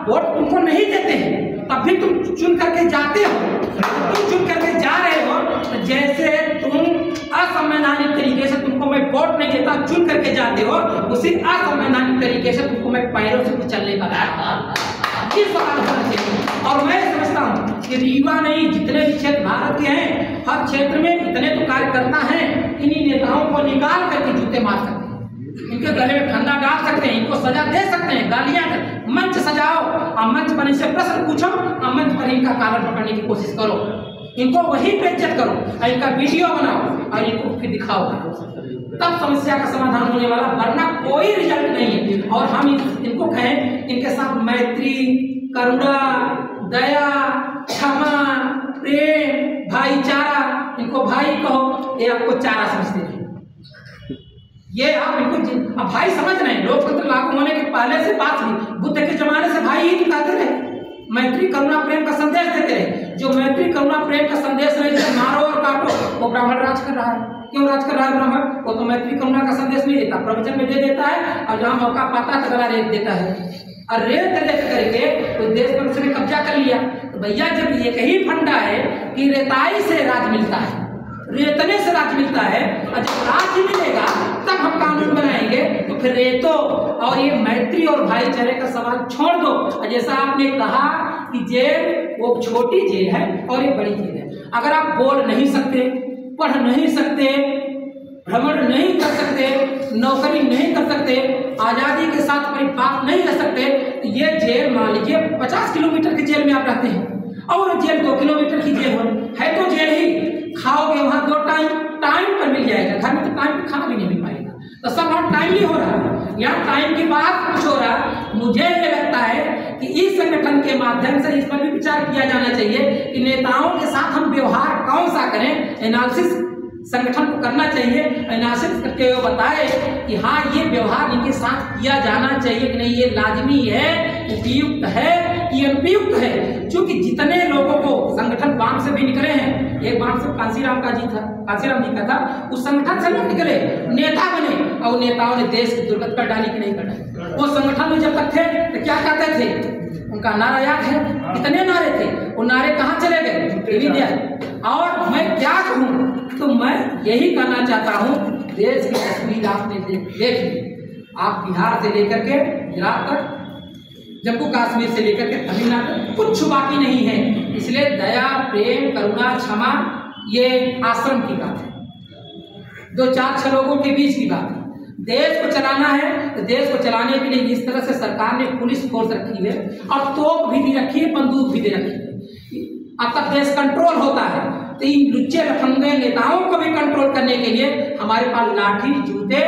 Vote तुमको नहीं देते हैं तब भी तुम चुन करके जाते हो। तुम चुन करके जा रहे हो तो जैसे तुम असंवैधानिक तरीके से तुमको मैं वोट नहीं देता चुन करके जाते हो, उसी असंवैधानिक तरीके से तुमको मैं पैरों से कुचलने का इस सवाल होना चाहिए। और मैं समझता हूँ कि रीवा नहीं जितने भी क्षेत्र भारत के हैं हर क्षेत्र में इतने तो कार्यकर्ता हैं, इन्हीं नेताओं को निकाल करके जूते मार सकते हैं, इनके गले में ठंडा डाल सकते हैं, इनको सजा दे सकते हैं, गालियां मंच सजाओ और मंच पर इनसे प्रश्न पूछो और मंच पर इनका कारण पकड़ने की कोशिश करो, इनको वही बेइज्जत करो और इनका वीडियो बनाओ और इनको फिर दिखाओ, तब समस्या का समाधान होने वाला, वरना कोई रिजल्ट नहीं है। और हम इनको कहें इनके साथ मैत्री, करुणा, दया, क्षमा, प्रेम, भाईचारा, इनको भाई कहो, ये आपको चारा समझते हैं, ये आप इनको अब भाई समझ रहे हैं। लोकतंत्र लागू होने के पहले से बात हुई, बुद्ध के जमाने से भाई ही दिखाते रहे, मैत्री करुणा प्रेम का संदेश देते रहे। जो मैत्री करुणा प्रेम का संदेश नहीं देता, मारो और काटो, वो ब्राह्मण राज कर रहा है। क्यों राज कर रहा है ब्राह्मण? वो तो मैत्री करुणा का संदेश नहीं देता, प्रवचन में दे देता है और जहाँ मौका पाता है तो गला रेत देता है, और रेत करके तो देश पर उसने कब्जा कर लिया। तो भैया जब एक ही फंडा है कि रेताई से राज मिलता है, रेतने से राज मिलता है, और जब राज मिलेगा तब हम कानून बनाएंगे, तो फिर रेतो और ये मैत्री और भाईचारे का सवाल छोड़ दो। और जैसा आपने कहा कि जेल वो छोटी जेल है और ये बड़ी जेल है, अगर आप बोल नहीं सकते, पढ़ नहीं सकते, भ्रमण नहीं कर सकते, नौकरी नहीं कर सकते, आजादी के साथ परिपाक नहीं रह सकते, तो ये जेल मान लीजिए 50 किलोमीटर की जेल में आप रहते हैं और जेल 2 किलोमीटर की जेल है तो जेल ही, खाओगे वहां 2 टाइम पर मिल जाएगा, घर में तो टाइम पर खाना भी नहीं मिल पाएगा, तो सब वहाँ टाइमली हो रहा है, यहाँ टाइम की बात कुछ हो रहा है। मुझे ये लगता है कि इस संगठन के माध्यम से इस पर भी विचार किया जाना चाहिए कि नेताओं के साथ हम व्यवहार कौन सा करें, एनालिसिस संगठन को करना चाहिए, एनालिसिस करके वो बताए कि हाँ ये व्यवहार इनके साथ किया जाना चाहिए कि नहीं, ये लाजमी है, उपयुक्त है, ये अनुपयुक्त है। क्योंकि जितने लोगों को संगठन बाम से भी निकले हैं, एक बाम से कांसीराम जी का था, उस संगठन से लोग निकले, नेता बने, और नेताओं ने देश की दुर्गति कर डाली कि नहीं कर डाली। वो संगठन में जब तक थे तो क्या कहते थे, उनका नारा याद है, कितने नारे थे, वो नारे कहाँ चले गए? और मैं क्या कहूँ, तो मैं यही कहना चाहता हूँ, देश की तस्वीर आपने देख ली, आप बिहार से लेकर के गुजरात तक, जम्मू कश्मीर से लेकर के तमिलनाडु, कुछ बाकी नहीं है। इसलिए दया, प्रेम, करुणा, क्षमा, ये आश्रम की बात है, 2-4 लोगों के बीच की बात है। देश को चलाना है तो देश को चलाने के लिए इस तरह से सरकार ने पुलिस फोर्स रखी है और तोप भी दे रखी है, बंदूक भी दे रखी है, अब तक देश कंट्रोल होता है। तो इन लुच्चे लफंगे नेताओं को भी कंट्रोल करने के लिए हमारे पास लाठी, जूते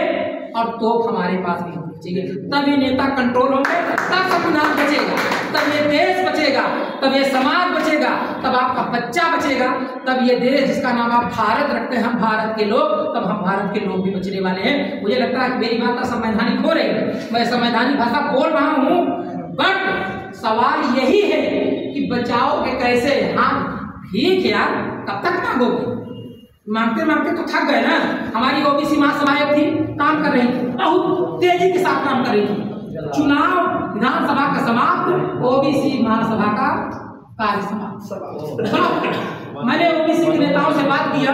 और तोप हमारे पास भी होनी चाहिए, तब ये नेता कंट्रोल होंगे, तब संविधान बचेगा, तब ये देश बचेगा, तब ये समाज बचेगा, तब आपका बच्चा बचेगा, तब ये देश जिसका नाम आप भारत रखते हैं, हम भारत के लोग, तब हम भारत के लोग भी बचने वाले हैं। मुझे लगता है कि मेरी बात संवैधानिक हो रही है, मैं संवैधानिक भाषा बोल रहा हूँ, बट सवाल यही है कि बचाओगे कैसे? हाँ ठीक है यार, कब तक मांगोगे? मांगते मांगते तो थक गए ना। हमारी ओबीसी महासभा थी, काम कर रही थी, बहुत तेजी के साथ काम कर रही थी, चुनाव विधानसभा का समाप्त, ओबीसी महासभा का कार्य समाप्त। मैंने ओबीसी के नेताओं से बात किया,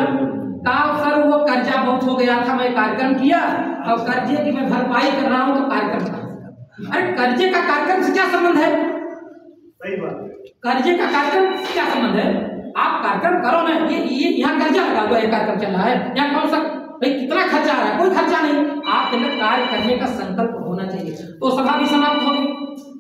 कहा सर वो कर्जा बहुत हो गया था, मैं कार्यक्रम किया और कर्जे की मैं भरपाई कर रहा हूँ, तो कार्यक्रम, अरे कर्जे का कार्यक्रम से क्या संबंध है? सही बात, कर्जे का कार्यक्रम से क्या संबंध है? आप कार्यक्रम करो ना, ये यहाँ कर्जा लगा हुआ है, कार्यक्रम चल रहा है, यहाँ कौन सा भाई कितना खर्चा आ रहा है? कोई खर्चा नहीं, आपके अंदर कार्य करने का संकल्प होना चाहिए। तो सभा भी समाप्त हो गई,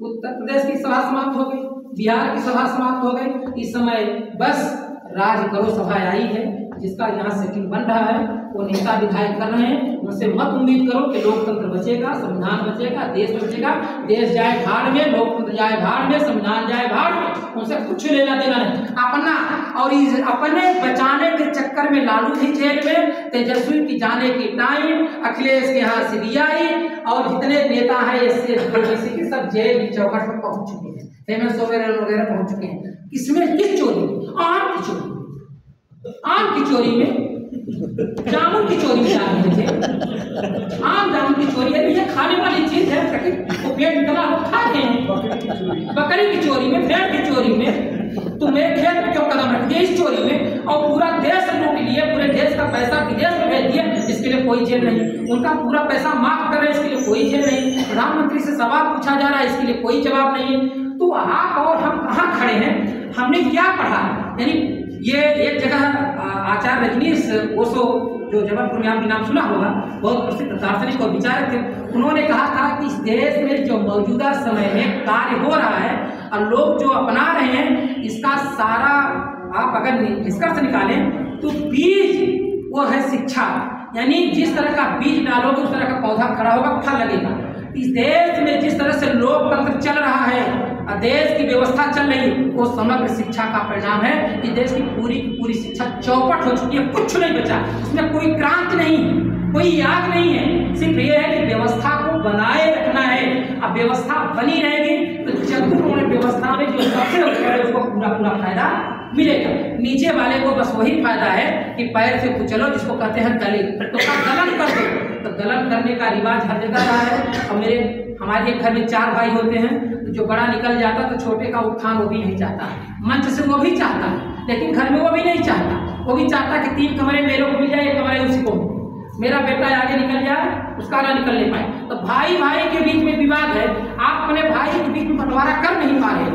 उत्तर प्रदेश की सभा समाप्त हो गई, बिहार की सभा समाप्त हो गई, इस समय बस राज करो सभा आई है, जिसका यहाँ सेटिंग बन रहा है, वो नेता विधायक कर रहे हैं, उनसे मत उम्मीद करो कि लोकतंत्र बचेगा, संविधान बचेगा, देश बचेगा। देश जाए भाड़ में, लोकतंत्र जाए भाड़ में, संविधान जाए भाड़ में, उनसे कुछ लेना देना नहीं। अपना और अपने बचाने के चक्कर में लालू थी जेल में, तेजस्वी की जाने की टाइम, अखिलेश के यहाँ सीबीआई और जितने नेता हैं एससी के सब जेल की चौखट पर पहुंच चुके हैं, हेमंत सोरेन वगैरह पहुंच चुके हैं। किसमें? किस चोरी? आम की चोरी, आम की चोरी में जामुन की चोरी जा रहे थे, आम जामुन की चोरी है, ये खाने वाली चीज है, वो पेड़ निकला वो खा रहे हैं। बकरी की चोरी में, भेड़ की चोरी में, तुम मेरे खेत में क्यों कदम रख दिए इस चोरी में, और पूरा देश लूट लिए, पूरे देश का पैसा विदेश में भेज दिया, इसके लिए कोई जेल नहीं। उनका पूरा पैसा माफ कर रहे हैं, इसके लिए कोई जेल नहीं। प्रधानमंत्री से सवाल पूछा जा रहा है, इसके लिए कोई जवाब नहीं है। तो आप और हम कहाँ खड़े हैं, हमने क्या पढ़ा? यानी ये एक जगह आचार्य रजनीश ओशो, जो जबलपुर में आपने नाम सुना होगा, बहुत प्रसिद्ध दार्शनिक और विचारक थे, उन्होंने कहा था कि इस देश में जो मौजूदा समय में कार्य हो रहा है और लोग जो अपना रहे हैं, इसका सारा आप अगर निष्कर्ष निकालें तो बीज वो है शिक्षा। यानी जिस तरह का बीज डालोगे उस तरह का पौधा खड़ा होगा, फल लगेगा। इस देश में जिस तरह से लोकतंत्र चल रहा है, देश की व्यवस्था चल रही, वो समग्र शिक्षा का परिणाम है। इस देश की पूरी शिक्षा चौपट हो चुकी है, कुछ नहीं बचा, इसमें कोई क्रांति नहीं, कोई याद नहीं है। सिर्फ ये है कि व्यवस्था को बनाए रखना है। अब व्यवस्था बनी रहेगी तो जब व्यवस्था में जो सबसे ऊपर है उसको पूरा फायदा मिलेगा, नीचे वाले को बस वही फायदा है कि पैर से कुचलो, जिसको कहते हैं दलित, तो दलन कर दो। तो दलन करने का रिवाज हर जगह रहा है। और हमारे एक घर में 4 भाई होते हैं, तो जो बड़ा निकल जाता तो छोटे का उत्थान वो भी नहीं चाहता, मंच से वो भी चाहता, लेकिन घर में वो भी नहीं चाहता। वो भी चाहता कि 3 कमरे मेरे को मिल जाए, 1 कमरे उसी को, मेरा बेटा आगे निकल जाए, उसका ना निकल नहीं पाए। तो भाई भाई के बीच में विवाद है, आप अपने भाई के बीच में बंटवारा कर नहीं पा रहे,